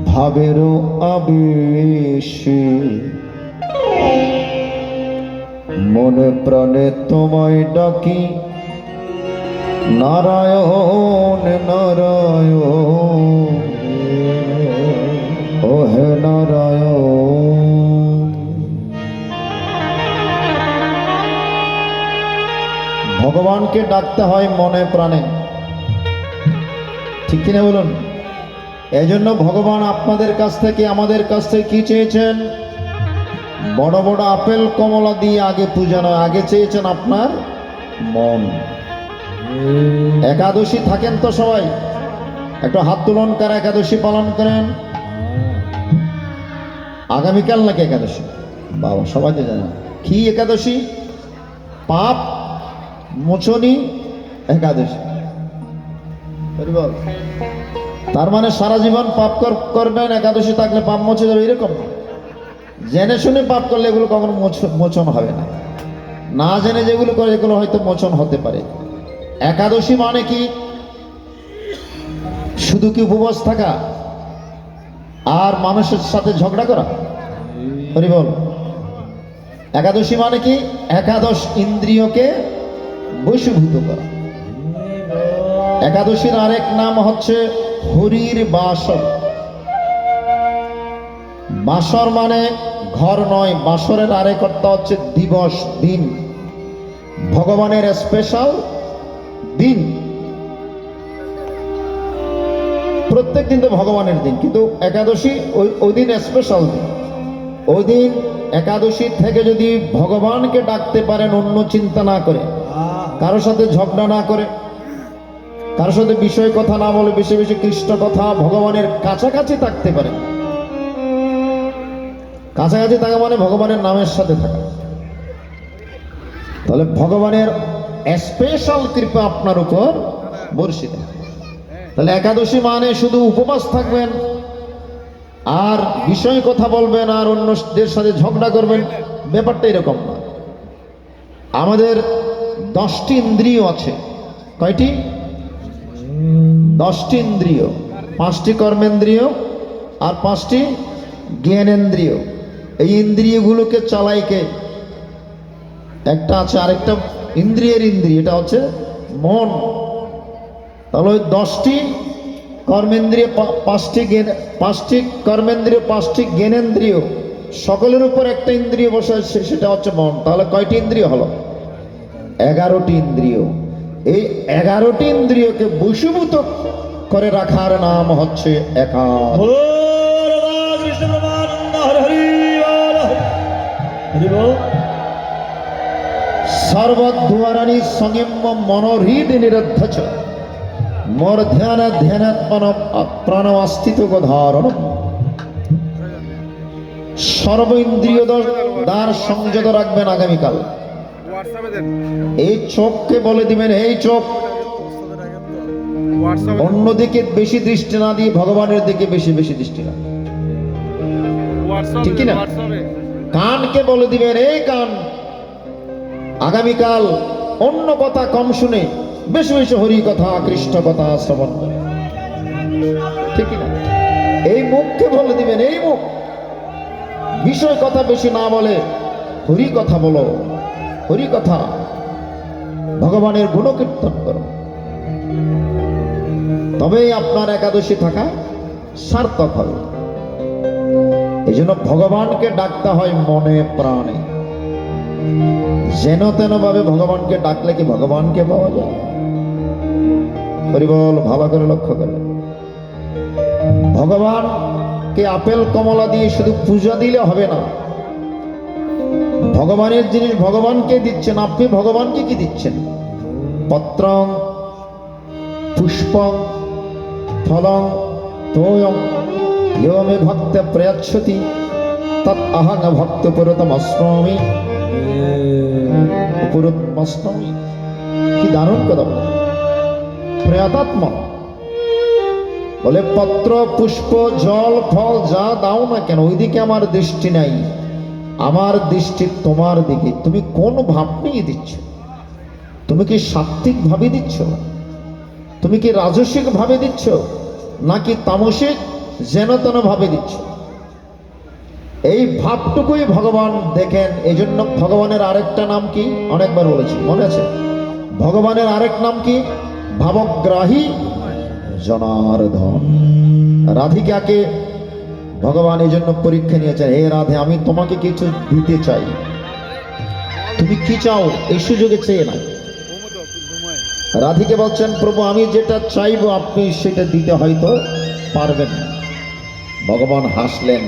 ভাবের আবেশে মনে প্রাণে তোমায় ডাকি, নারায়ণ নারায়ণ, ও হে নারায়ণ। ভগবানকে ডাকতে হয় মনে প্রাণে, ঠিক কিনা বলুন? এই জন্য ভগবান আপনাদের কাছ থেকে, আমাদের কাছ থেকে কি চেয়েছেন? বড় বড় আপেল কমলা দিয়ে আগে পূজা নয়, আগে চেয়েছেন আপনার মন। একাদশী থাকেন তো সবাই? একটু হাত তুলন, কারা একাদশী পালন করেন? আগামীকাল নাকি একাদশী? বাবা, সবাই তো জানেন কি একাদশী? পাপ মোচনী একাদশী। তার মানে সারা জীবন পাপ করবেন, একাদশী থাকলে পাপ মুছে যাবে এরকম না। জেনে শুনে পাপ করলে এগুলো কখনো মোচন হবে না। না জেনে যেগুলো করে এগুলো হয়তো মোচন হতে পারে। একাদশী মানে কি? শুধু কি উপবাস থাকা আর মানুষের সাথে ঝগড়া করা? হরি বল। একাদশী মানে কি? একাদশ ইন্দ্রিয়কে বশীভূত করা। একাদশীর আরেক নাম হচ্ছে হরির বাসর। বাসর মানে ঘর নয়, বাসরের আরেক অর্থ হচ্ছে দিবস, দিন, ভগবানের স্পেশাল দিন। প্রত্যেক দিন তো ভগবানের দিন, কিন্তু একাদশী ওই দিন স্পেশাল দিন। ওই দিন একাদশী থেকে যদি ভগবানকে ডাকতে পারেন, অন্য চিন্তা না করে, কারোর সাথে ঝগড়া না করে, কারোর সাথে বিষয় কথা না বলে, বেশি বেশি কৃষ্ণ কথা, ভগবানের কাছাকাছি থাকতে পারেন। কাছাকাছি থাকা মানে ভগবানের নামের সাথে থাকা। তাহলে ভগবানের স্পেশাল কৃপা আপনার উপর বর্ষিত। তাহলে একাদশী মানে শুধু উপবাস থাকবেন আর বিষয় কথা বলবেন আর অন্যদের সাথে ঝগড়া করবেন, ব্যাপারটা এরকম না। আমাদের 10টি ইন্দ্রিয় আছে। কয়টি? 10টি ইন্দ্রিয়। 5টি কর্মেন্দ্রিয় আর 5টি জ্ঞানেন্দ্রিয়। এই ইন্দ্রিয়গুলোকে চালায় কে? একটা আছে আরেকটা ইন্দ্রিয়ের ইন্দ্রিয়, এটা হচ্ছে মন। তাহলে ওই 10টি কর্মেন্দ্রিয়, 5টি কর্মেন্দ্রিয়, 5টি জ্ঞানেন্দ্রিয়, সকলের উপর একটা ইন্দ্রিয় বসে আছে, সেটা হচ্ছে মন। তাহলে কয়টি ইন্দ্রিয় হলো? 11টি ইন্দ্রিয়। এই 11টি ইন্দ্রিয়কে বশীভূত করে রাখার নাম হচ্ছে একাদশী। সর্বদ্বারানি সংযম মনোহৃদ নিরধ্যচ মোর ধ্যান ধ্যানাত্মন প্রাণমাস্থিত ধারণ। সর্ব ইন্দ্রিয় দ্বার সংযত রাখবেন আগামীকাল। এই চোখকে বলে দিবেন, এই চোখ অন্যদিকে বেশি দৃষ্টি না দিয়ে ভগবানের দিকে বেশি বেশি দৃষ্টি না, ঠিক কিনা? কানকে বলে দিবেন, এই কান আগামীকাল অন্য কথা কম শুনে বেশি বেশি হরি কথা, কৃষ্ণ কথা শ্রবণ করে, ঠিক কিনা? এই মুখকে বলে দিবেন, এই মুখ বিষয় কথা বেশি না বলে হরি কথা বলো, হরি কথা, ভগবানের গুণকীর্তন করো। তবেই আপনার একাদশী থাকা সার্থক হবে। এই জন্য ভগবানকে ডাকতে হয় মনে প্রাণে। যেন তেন ভাবে ভগবানকে ডাকলে কি ভগবানকে পাওয়া যায়? হরি বল। ভালো করে লক্ষ্য করে, ভগবানকে আপেল কমলা দিয়ে শুধু পূজা দিলে হবে না। ভগবানের জিনিস ভগবানকে দিচ্ছেন, আপনি ভগবানকে কি দিচ্ছেন? পত্রং পুষ্পং ফলং তোয়ং ইয়ো মে ভক্ত প্রয়চ্ছতি তৎ অহং ভক্ত পুরুতমস্মি। পুরুতমস্মি কি দারুণ কথা বলে। প্রয়াতাত্মা বলে পত্র পুষ্প জল ফল যা দাও না কেন, ওইদিকে আমার দৃষ্টি নাই, আমার দৃষ্টি তোমার দিকে। তুমি কোন ভাব নিয়ে দিচ্ছ? তুমি কি সাত্ত্বিক ভাবে দিচ্ছ? তুমি কি রাজসিক ভাবে দিচ্ছ? নাকি তামসিক যেন তেন ভাবে দিচ্ছ। এই ভাবটুকুই ভগবান দেখেন। এই জন্য ভগবানের আরেকটা নাম কি অনেকবার বলেছি, মনে আছে? ভগবানের আরেক নাম কি? ভাবগ্রাহী জনার্দন। রাধিকাকে ভগবান এই জন্য পরীক্ষা নিয়েছেন, হে রাধে আমি তোমাকে কিছু দিতে চাই, তুমি কি চাও এই সুযোগে চেয়ে না। রাধিকে বলছেন, প্রভু আমি যেটা চাইবো আপনি সেটা দিতে হয়তো পারবেন না। ভগবান হাসলেন।